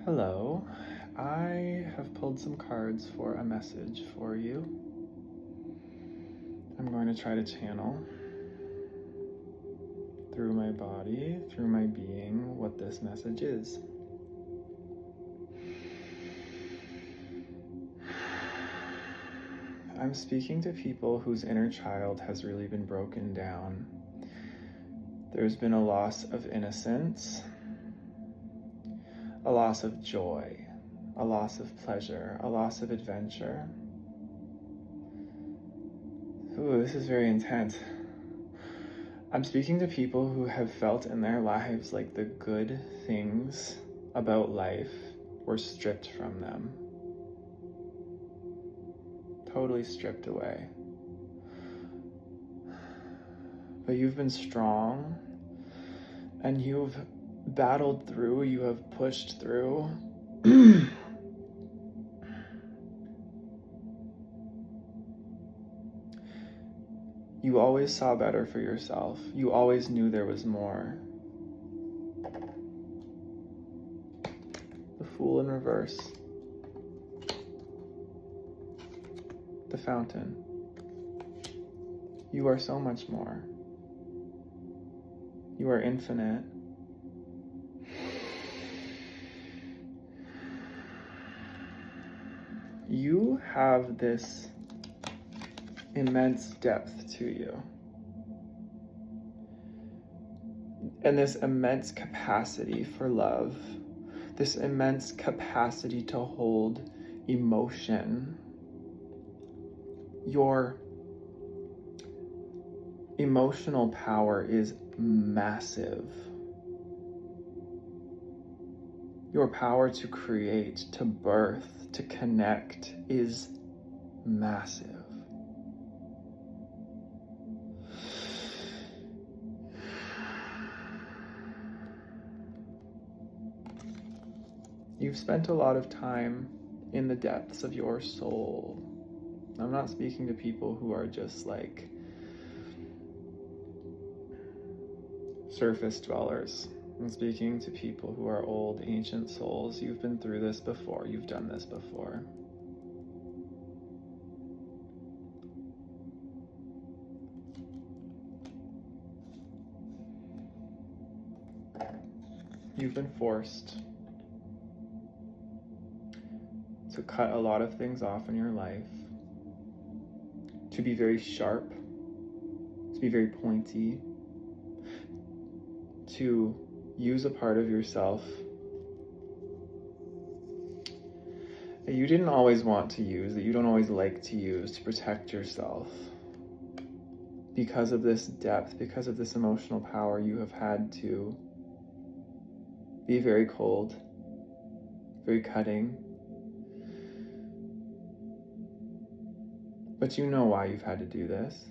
Hello, I have pulled some cards for a message for you. I'm going to try to channel through my body, through my being, what this message is. I'm speaking to people whose inner child has really been broken down. There's been a loss of innocence, a loss of joy, a loss of pleasure, a loss of adventure. Ooh, this is very intense. I'm speaking to people who have felt in their lives like the good things about life were stripped from them. Totally stripped away. But you've been strong and you've battled through, you have pushed through. You always saw better for yourself. You always knew there was more. The Fool in reverse. The Fountain. You are so much more. You are infinite. You have this immense depth to you. And this immense capacity for love. This immense capacity to hold emotion. Your emotional power is massive. Your power to create, to birth, to connect is massive. You've spent a lot of time in the depths of your soul. I'm not speaking to people who are just like surface dwellers. I'm speaking to people who are old, ancient souls. You've been through this before. You've done this before. You've been forced to cut a lot of things off in your life, to be very sharp, to be very pointy, to use a part of yourself that you didn't always want to use, that you don't always like to use to protect yourself. Because of this depth, because of this emotional power, you have had to be very cold, very cutting. But you know why you've had to do this.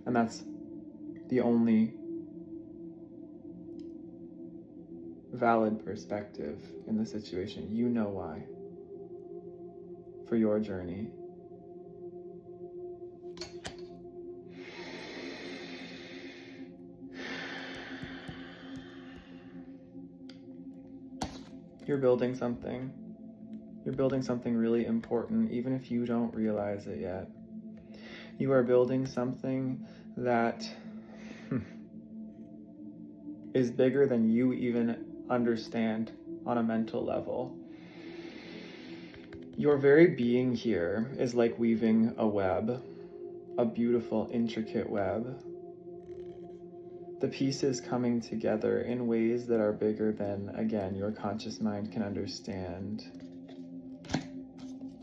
And that's the only valid perspective in the situation. You know why. For your journey. You're building something. You're building something really important, even if you don't realize it yet. You are building something that is bigger than you even understand on a mental level. Your very being here is like weaving a web, a beautiful, intricate web. The pieces coming together in ways that are bigger than, again, your conscious mind can understand.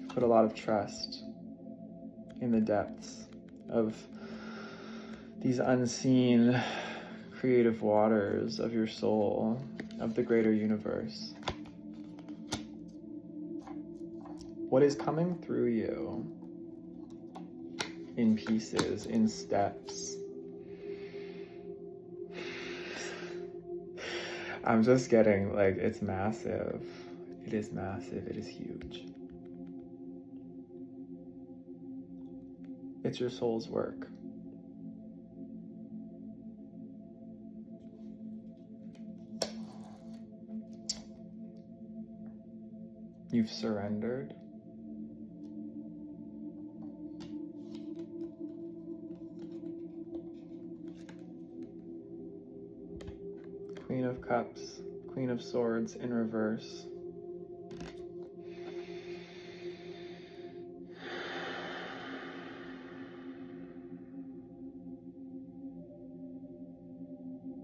Put a lot of trust in the depths of these unseen creative waters of your soul, of the greater universe. What is coming through you in pieces, in steps. I'm just getting like, it's massive. It is massive. It is huge. It's your soul's work. You've surrendered. Queen of Cups, Queen of Swords in reverse.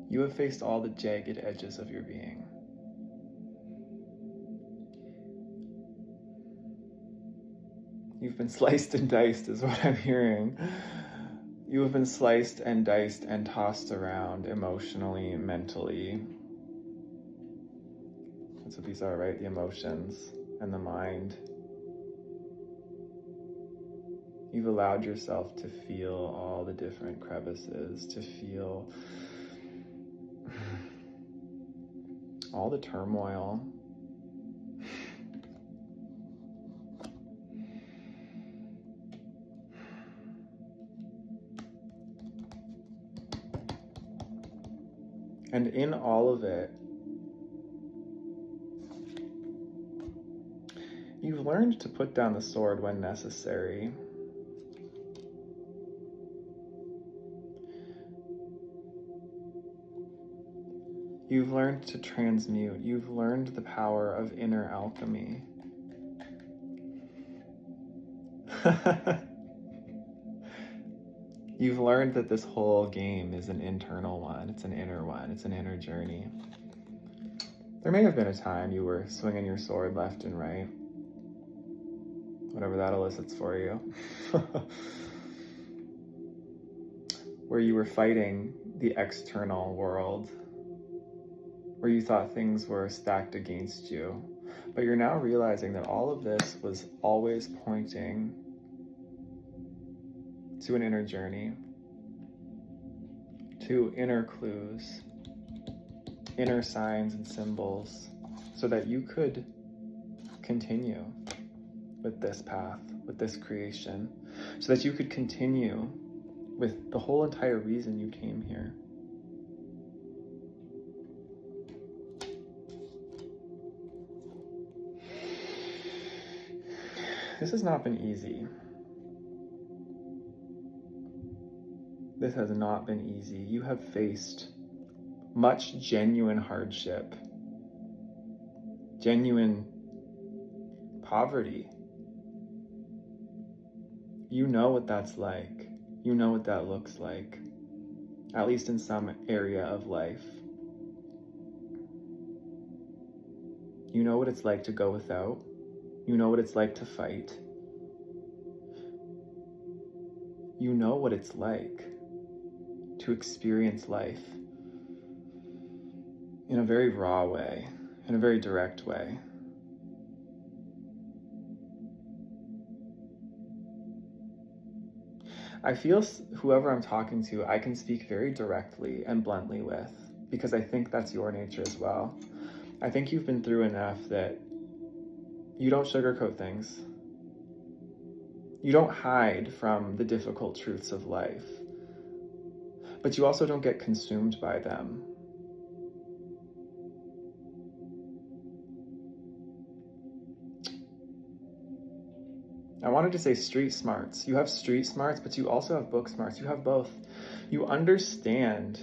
You have faced all the jagged edges of your being. You've been sliced and diced is what I'm hearing. You have been sliced and diced and tossed around emotionally, mentally. That's what these are, right? The emotions and the mind. You've allowed yourself to feel all the different crevices, to feel all the turmoil. And in all of it, you've learned to put down the sword when necessary. You've learned to transmute. You've learned the power of inner alchemy. You've learned that this whole game is an internal one. It's an inner one. It's an inner journey. There may have been a time you were swinging your sword left and right. Whatever that elicits for you. Where you were fighting the external world. Where you thought things were stacked against you. But you're now realizing that all of this was always pointing to an inner journey, to inner clues, inner signs and symbols, so that you could continue with this path, with this creation, so that you could continue with the whole entire reason you came here. This has not been easy. This has not been easy. You have faced much genuine hardship, genuine poverty. You know what that's like. You know what that looks like, at least in some area of life. You know what it's like to go without. You know what it's like to fight. You know what it's like to experience life in a very raw way, in a very direct way. I feel whoever I'm talking to, I can speak very directly and bluntly with, because I think that's your nature as well. I think you've been through enough that you don't sugarcoat things. You don't hide from the difficult truths of life, but you also don't get consumed by them. I wanted to say street smarts. You have street smarts, but you also have book smarts. You have both. You understand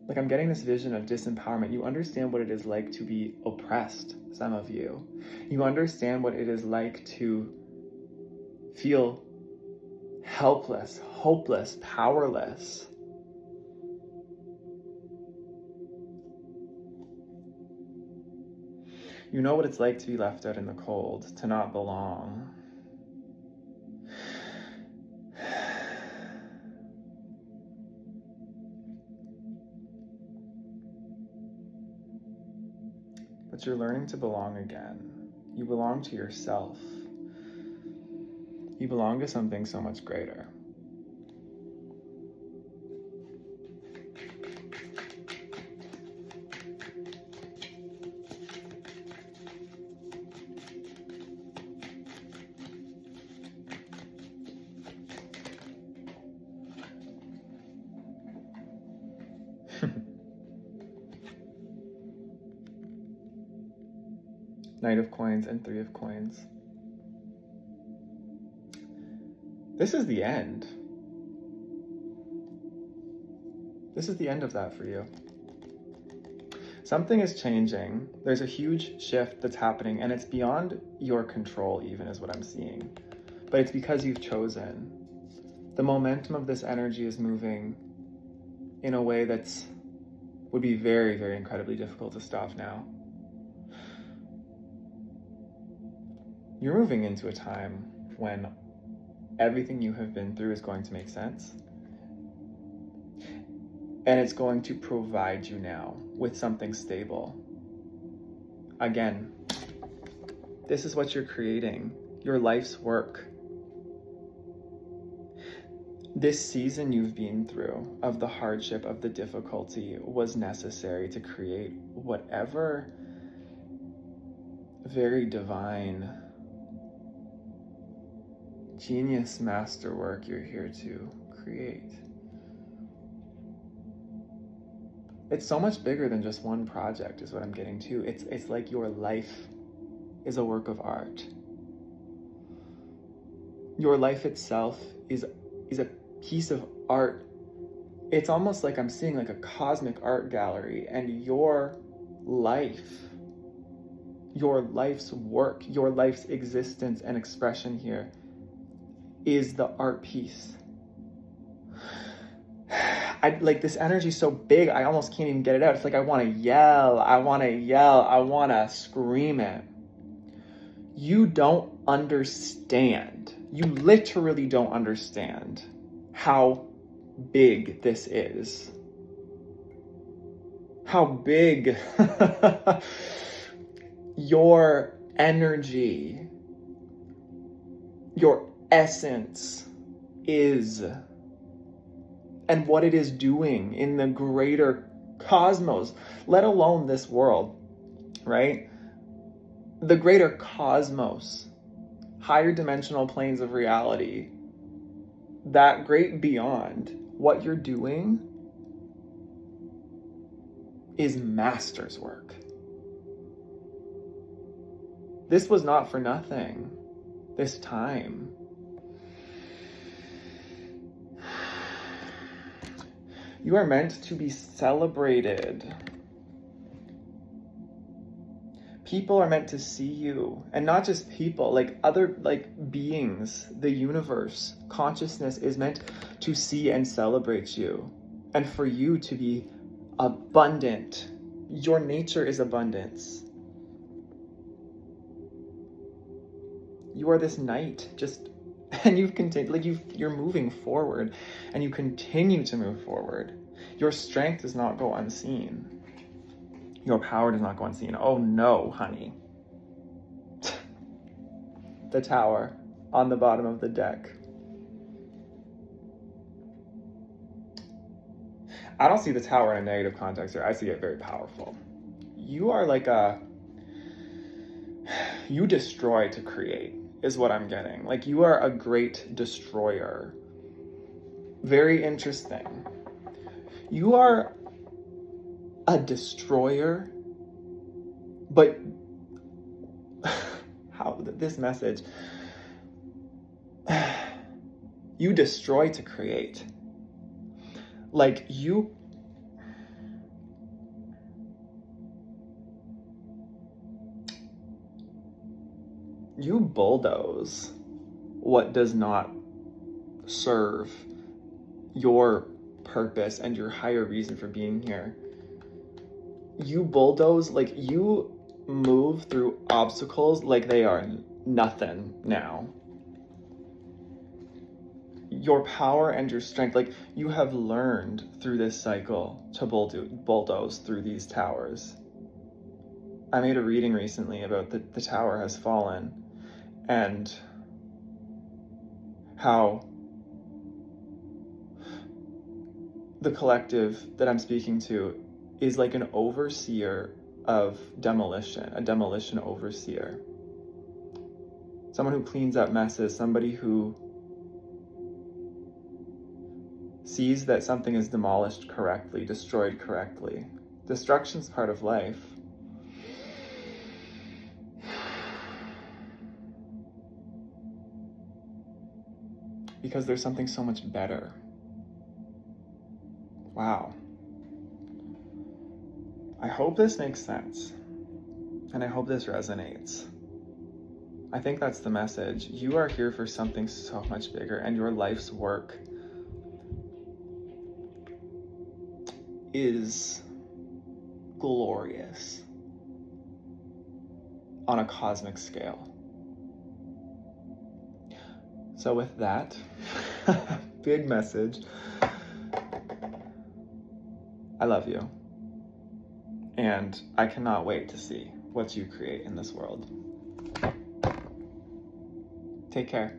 like I'm getting this vision of disempowerment. You understand what it is like to be oppressed, some of you. You understand what it is like to feel helpless, hopeless, powerless. You know what it's like to be left out in the cold, to not belong. But you're learning to belong again. You belong to yourself. You belong to something so much greater. Knight of Coins and Three of Coins. This is the end. This is the end of that for you. Something is changing. There's a huge shift that's happening, and it's beyond your control even, is what I'm seeing. But it's because you've chosen. The momentum of this energy is moving in a way that's would be very, very incredibly difficult to stop now. You're moving into a time when everything you have been through is going to make sense. And it's going to provide you now with something stable. Again, this is what you're creating, your life's work. This season you've been through, of the hardship, of the difficulty, was necessary to create whatever very divine, genius masterwork you're here to create. It's so much bigger than just one project, is what I'm getting to. It's like your life is a work of art. Your life itself is a piece of art. It's almost like I'm seeing like a cosmic art gallery, and your life, your life's work, your life's existence and expression here is the art piece. Like, this energy is so big, I almost can't even get it out. It's like I want to yell, I want to scream it. You don't understand. You literally don't understand how big this is. How big your energy, your essence is, and what it is doing in the greater cosmos, let alone this world, right? The greater cosmos, higher dimensional planes of reality, that great beyond, what you're doing is master's work. This was not for nothing, this time. You are meant to be celebrated. People are meant to see you, and not just people, like other beings, the universe, consciousness is meant to see and celebrate you, and for you to be abundant. Your nature is abundance. You are this knight, and you've continued, you're moving forward, and you continue to move forward. Your strength does not go unseen. Your power does not go unseen. Oh no, honey. The Tower on the bottom of the deck. I don't see the Tower in a negative context here. I see it very powerful. You are like you destroy to create, is what I'm getting. Like, you are a great destroyer. Very interesting. You are a destroyer, but how this message, you destroy to create. Like, you bulldoze what does not serve your purpose and your higher reason for being here. You bulldoze, like, you move through obstacles like they are nothing now. Your power and your strength, like, you have learned through this cycle to bulldoze through these towers. I made a reading recently about the tower has fallen, and how the collective that I'm speaking to is like an overseer of demolition, a demolition overseer. Someone who cleans up messes, somebody who sees that something is demolished correctly, destroyed correctly. Destruction's part of life. because there's something so much better. Wow. I hope this makes sense, and I hope this resonates. I think that's the message. You are here for something so much bigger, and your life's work is glorious on a cosmic scale. So with that, big message. I love you. And I cannot wait to see what you create in this world. Take care.